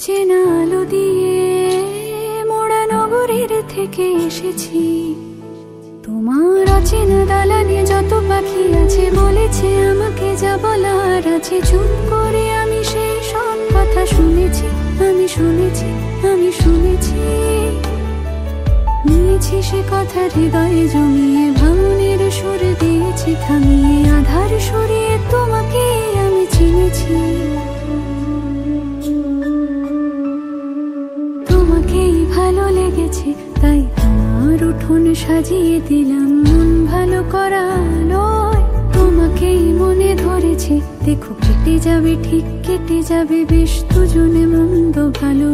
অচেনা আলো দিয়ে মোড়া নগরীর থেকে এসেছি। তোমার অচেনা দালানে যত পাখি আছে বলেছে আমাকে যা বলার আছে। চুপ করে আমি সেই সব কথা শুনেছি, আমি শুনেছি, আমি শুনেছি। নিয়েছি সে কথা হৃদয়ে জমিয়ে, ভাঙনের সুর দিয়েছি থামিয়ে, আধার সরিয়ে তোমাকে আমি চিনেছি। তোমাকেই ভালো লেগেছে তাই তোমার উঠোন সাজিয়ে দিলাম মন ভালো করা আলোয়। তোমাকেই মনে ধরেছে, দেখো কেটে যাবে, ঠিক কেটে যাবে বেশ দুজনে মন্দ ভালো।